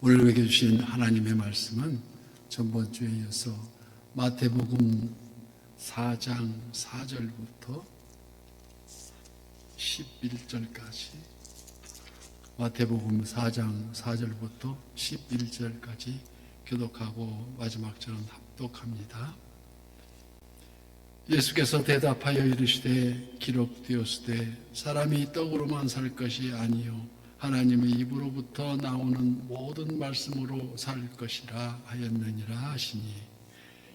오늘 먹여주신 하나님의 말씀은 전번 주에 이어서 마태복음 4장 4절부터 11절까지 마태복음 4장 4절부터 11절까지 교독하고 마지막 절은 합독합니다. 예수께서 대답하여 이르시되 기록되었으되 사람이 떡으로만 살 것이 아니요 하나님의 입으로부터 나오는 모든 말씀으로 살 것이라 하였느니라 하시니,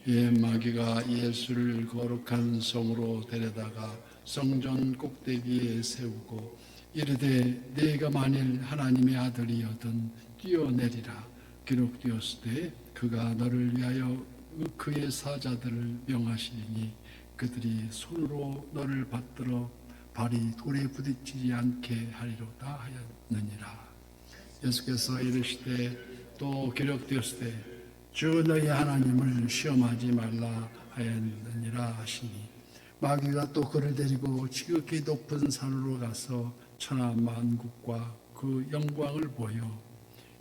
이에 마귀가 예수를 거룩한 성으로 데려다가 성전 꼭대기에 세우고 이르되 네가 만일 하나님의 아들이여든 뛰어내리라. 기록되었으되 그가 너를 위하여 그의 사자들을 명하시니 그들이 손으로 너를 받들어 발이 돌에 부딪히지 않게 하리로다 하였느니라. 예수께서 이르시되 또 기록되었으되 주 너희 하나님을 시험하지 말라 하였느니라 하시니, 마귀가 또 그를 데리고 지극히 높은 산으로 가서 천하 만국과 그 영광을 보여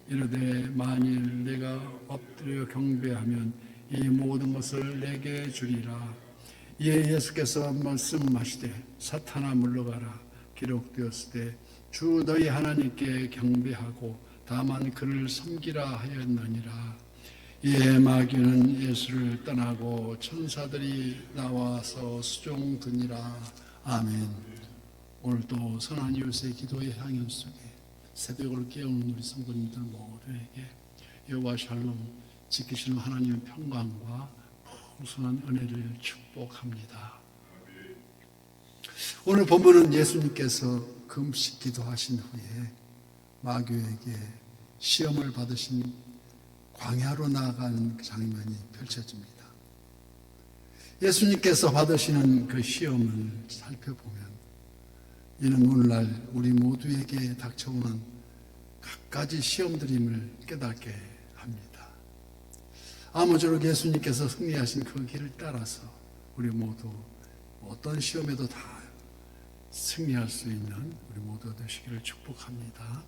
이르되 만일 내가 엎드려 경배하면 이 모든 것을 내게 주리라. 이에 예수께서 말씀하시되 사탄아 물러가라. 기록되었으되 주 너희 하나님께 경배하고 다만 그를 섬기라 하였느니라. 이에 마귀는 예수를 떠나고 천사들이 나와서 수종드니라. 아멘. 오늘도 선한 이웃의 기도의 향연 속에 새벽을 깨우는 우리 성도님들 모두에게 여호와 샬롬 지키시는 하나님의 평강과 풍성한 은혜를 축복합니다. 오늘 본문은 예수님께서 금식 기도하신 후에 마귀에게 시험을 받으신 광야로 나아가는 장면이 펼쳐집니다. 예수님께서 받으시는 그 시험을 살펴보면 이는 오늘날 우리 모두에게 닥쳐오는 갖가지 시험들임을 깨닫게 합니다. 아무쪼록 예수님께서 승리하신 그 길을 따라서 우리 모두 어떤 시험에도 다 승리할 수 있는 우리 모두 되시기를 축복합니다.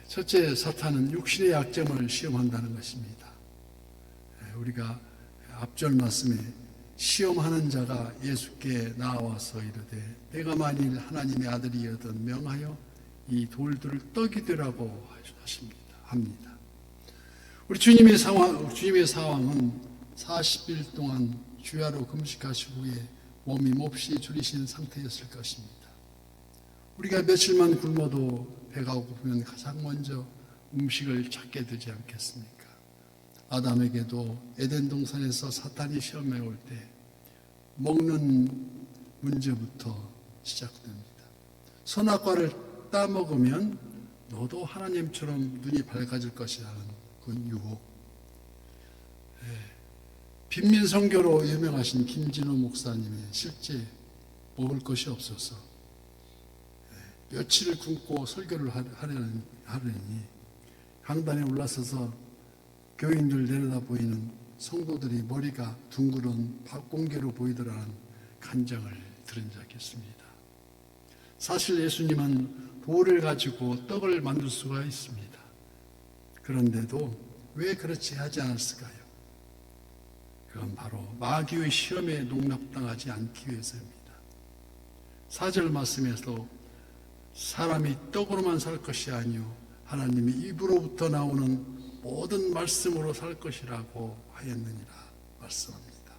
첫째, 사탄은 육신의 약점을 시험한다는 것입니다. 우리가 앞절 말씀에 시험하는 자가 예수께 나와서 이르되 내가 만일 하나님의 아들이여든 명하여 이 돌들을 떡이 되라고 합니다. 우리 주님의 상황은 40일 동안 주야로 금식하신 후에 몸이 몹시 줄이신 상태였을 것입니다. 우리가 며칠만 굶어도 배가 고프면 가장 먼저 음식을 찾게 되지 않겠습니까? 아담에게도 에덴 동산에서 사탄이 시험해 올 때 먹는 문제부터 시작됩니다. 선악과를 따먹으면 너도 하나님처럼 눈이 밝아질 것이라는 그 유혹. 빈민선교로 유명하신 김진호 목사님이 실제 먹을 것이 없어서 며칠을 굶고 설교를 하려니 강단에 올라서서 교인들 내려다 보이는 성도들이 머리가 둥그런 박공개로 보이더라는 간증을 들은 적이 있습니다. 사실 예수님은 돌을 가지고 떡을 만들 수가 있습니다. 그런데도 왜 그렇지 하지 않았을까요? 그건 바로 마귀의 시험에 농락당하지 않기 위해서입니다. 4절 말씀에서 사람이 떡으로만 살 것이 아니요 하나님이 입으로부터 나오는 모든 말씀으로 살 것이라고 하였느니라 말씀합니다.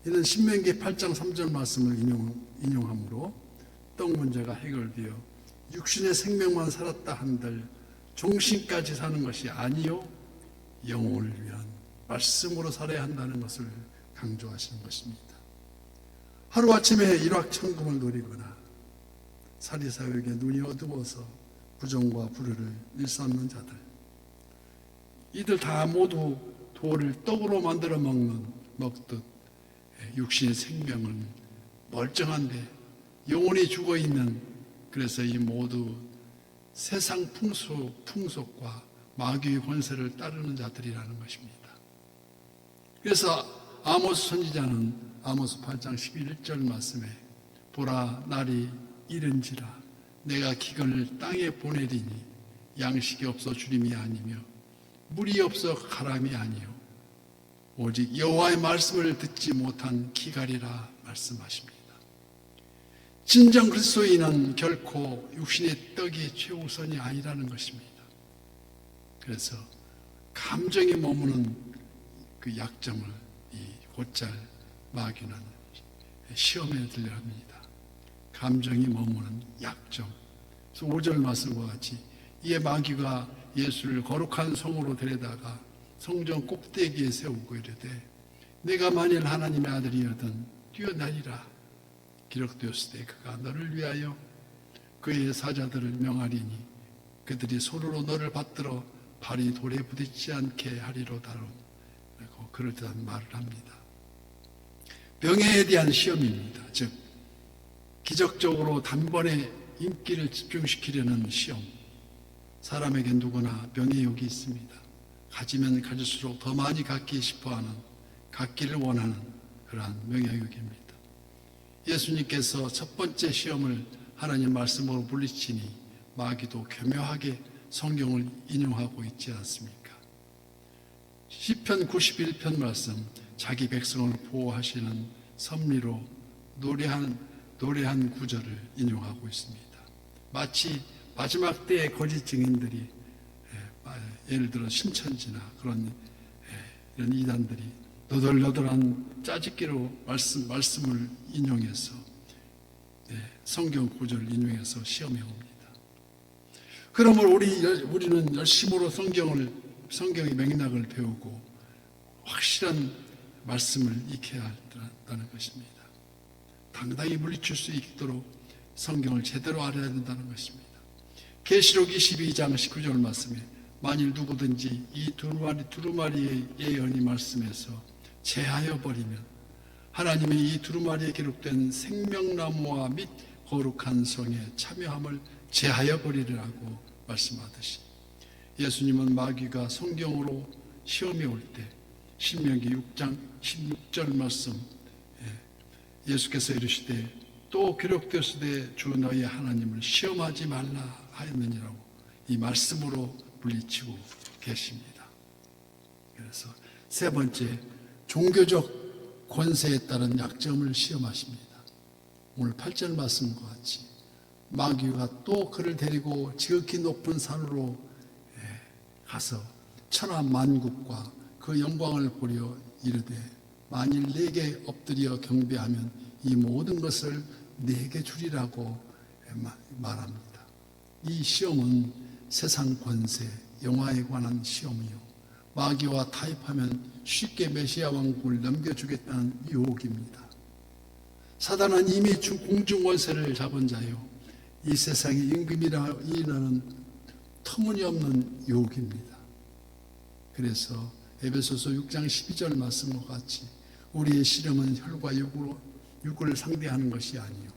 이는 신명기 8장 3절 말씀을 인용하므로 떡 문제가 해결되어 육신의 생명만 살았다 한들 종신까지 사는 것이 아니요 영혼을 위한 말씀으로 살아야 한다는 것을 강조하시는 것입니다. 하루아침에 일확천금을 노리거나 사리사욕에 눈이 어두워서 부정과 불의를 일삼는 자들, 이들 다 모두 돌을 떡으로 만들어 먹듯 육신의 생명은 멀쩡한데 영혼이 죽어있는, 그래서 이 모두 세상 풍속과 마귀의 권세를 따르는 자들이라는 것입니다. 그래서 아모스 선지자는 아모스 8장 11절 말씀에 보라 날이 이른지라 내가 기근을 땅에 보내리니 양식이 없어 주림이 아니며 물이 없어 가람이 아니요 오직 여호와의 말씀을 듣지 못한 기갈이라 말씀하십니다. 진정 그리스도인은 결코 육신의 떡이 최우선이 아니라는 것입니다. 그래서 감정이 머무는 그 약점을 이 곧잘 마귀는 시험에 들려 합니다. 감정이 머무는 약점. 그래서 5절 말씀과 같이 이에 마귀가 예수를 거룩한 성으로 데려다가 성전 꼭대기에 세우고 이르되 내가 만일 하나님의 아들이거든 뛰어나리라. 기록되었을 때 그가 너를 위하여 그의 사자들을 명하리니 그들이 손으로 너를 받들어 발이 돌에 부딪지 않게 하리로다라고 그럴듯한 말을 합니다. 병에 대한 시험입니다. 즉 기적적으로 단번에 인기를 집중시키려는 시험. 사람에게 누구나 병의 욕이 있습니다. 가지면 가질수록 더 많이 갖기 싶어하는, 갖기를 원하는 그러한 명예욕입니다. 예수님께서 첫 번째 시험을 하나님 말씀으로 물리치니 마귀도 교묘하게 성경을 인용하고 있지 않습니까? 시편 91편 말씀, 자기 백성을 보호하시는 섭리로 노래한 구절을 인용하고 있습니다. 마치 마지막 때의 거짓 증인들이 예를 들어 신천지나 그런 이런 이단들이 너덜너덜한 짜집기로 말씀을 인용해서 성경 구절을 인용해서 시험해 옵니다. 그러므로 우리는 열심으로 성경의 맥락을 배우고 확실한 말씀을 익혀야 한다는 것입니다. 당당히 물리칠 수 있도록 성경을 제대로 알아야 된다는 것입니다. 계시록 22장 19절 말씀에 만일 누구든지 이 두루마리의 예언이 말씀에서 제하여 버리면 하나님이 이 두루마리에 기록된 생명나무와 및 거룩한 성에 참여함을 제하여 버리라고 말씀하듯이 예수님은 마귀가 성경으로 시험에 올 때 신명기 6장 16절 말씀 예수께서 이르시되 또 기록되었으되 주 너희 하나님을 시험하지 말라 하였느니라고 이 말씀으로 물리치고 계십니다. 그래서 세 번째, 종교적 권세에 따른 약점을 시험하십니다. 오늘 8절 말씀과 같이 마귀가 또 그를 데리고 지극히 높은 산으로 가서 천하 만국과 그 영광을 보려 이르되 만일 내게 엎드려 경배하면 이 모든 것을 내게 주리라고 말합니다. 이 시험은 세상 권세, 영화에 관한 시험이요 마귀와 타협하면 쉽게 메시아 왕국을 넘겨주겠다는 유혹입니다. 사단은 이미 공중 권세를 잡은 자요 이 세상의 임금이라는 터무니없는 유혹입니다. 그래서 에베소서 6장 12절 말씀과 같이 우리의 시험은 혈과 육을 상대하는 것이 아니요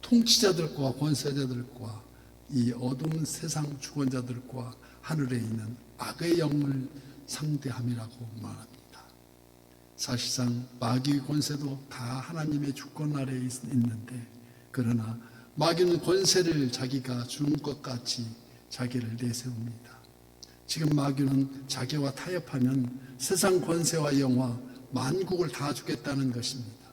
통치자들과 권세자들과 이 어두운 세상 주권자들과 하늘에 있는 악의 영을 상대함이라고 말합니다. 사실상 마귀의 권세도 다 하나님의 주권 아래에 있는데 그러나 마귀는 권세를 자기가 주는 것 같이 자기를 내세웁니다. 지금 마귀는 자기와 타협하면 세상 권세와 영화 만국을 다 주겠다는 것입니다.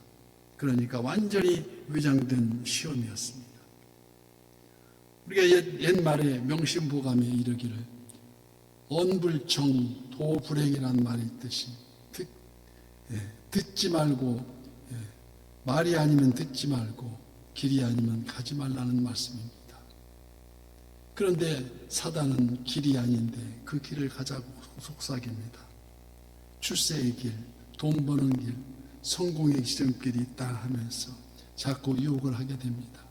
그러니까 완전히 위장된 시험이었습니다. 우리가 옛말에 명심보감에 이르기를 언불청 도불행이라는 말이 있듯이 듣지 말고 말이 아니면 듣지 말고 길이 아니면 가지 말라는 말씀입니다. 그런데 사단은 길이 아닌데 그 길을 가자고 속삭입니다. 출세의 길, 돈 버는 길, 성공의 지름길이 있다 하면서 자꾸 유혹을 하게 됩니다.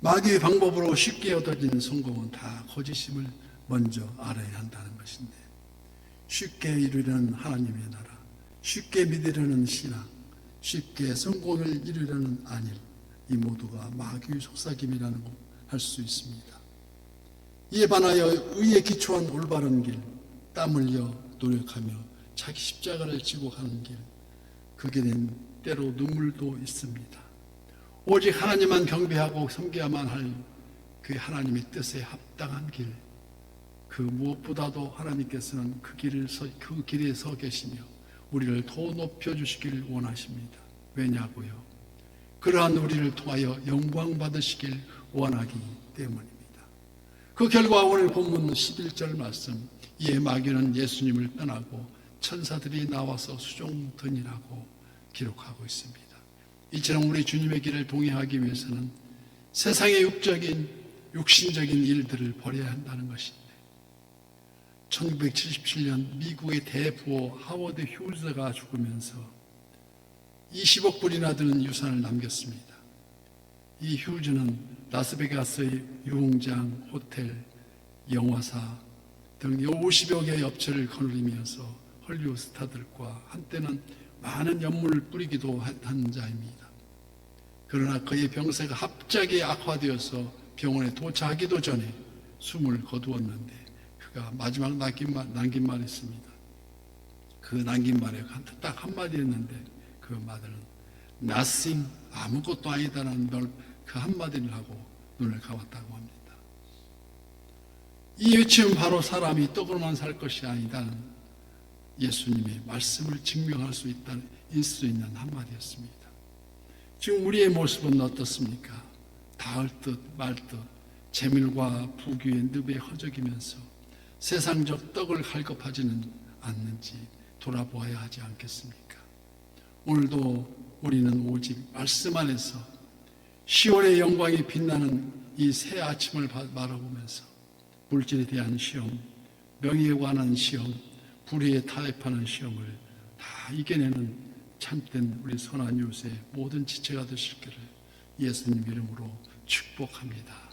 마귀의 방법으로 쉽게 얻어지는 성공은 다 거짓임을 먼저 알아야 한다는 것인데 쉽게 이루려는 하나님의 나라, 쉽게 믿으려는 신앙, 쉽게 성공을 이루려는 안일, 이 모두가 마귀의 속삭임이라는 걸 할 수 있습니다. 이에 반하여 의에 기초한 올바른 길, 땀 흘려 노력하며 자기 십자가를 지고 가는 길, 그 길엔 때로 눈물도 있습니다. 오직 하나님만 경배하고 섬겨야만 할 그 하나님의 뜻에 합당한 길, 그 무엇보다도 하나님께서는 그 길에 서 계시며 우리를 더 높여주시기를 원하십니다. 왜냐고요? 그러한 우리를 통하여 영광 받으시길 원하기 때문입니다. 그 결과 오늘 본문 11절 말씀, 이에 마귀는 예수님을 떠나고 천사들이 나와서 수종드니라고 기록하고 있습니다. 이처럼 우리 주님의 길을 동행하기 위해서는 세상의 육신적인 일들을 버려야 한다는 것인데, 1977년 미국의 대부호 하워드 휴즈가 죽으면서 20억 불이나 드는 유산을 남겼습니다. 이 휴즈는 라스베가스의 유흥장, 호텔, 영화사 등 50여 개의 업체를 거느리면서 헐리우드 스타들과 한때는 많은 연문을 뿌리기도 한 자입니다. 그러나 그의 병세가 갑자기 악화되어서 병원에 도착하기도 전에 숨을 거두었는데, 그가 마지막 남긴 말이 있습니다. 그 남긴 말에 딱 한마디 했는데, 그 말은 nothing, 아무것도 아니다라는 그 한마디를 하고 눈을 감았다고 합니다. 이 외침은 바로 사람이 떡으로만 살 것이 아니다는 예수님의 말씀을 증명할 수 있는 한마디였습니다. 지금 우리의 모습은 어떻습니까? 닿을 듯 말 듯 재물과 부귀의 늪에 허덕이면서 세상적 떡을 갈급하지는 않는지 돌아보아야 하지 않겠습니까? 오늘도 우리는 오직 말씀 안에서 10월의 영광이 빛나는 이 새 아침을 바라보면서 물질에 대한 시험, 명예에 관한 시험, 불의에 타협하는 시험을 다 이겨내는 참된 우리 선한 요새 모든 지체가 되실 기를 예수님 이름으로 축복합니다.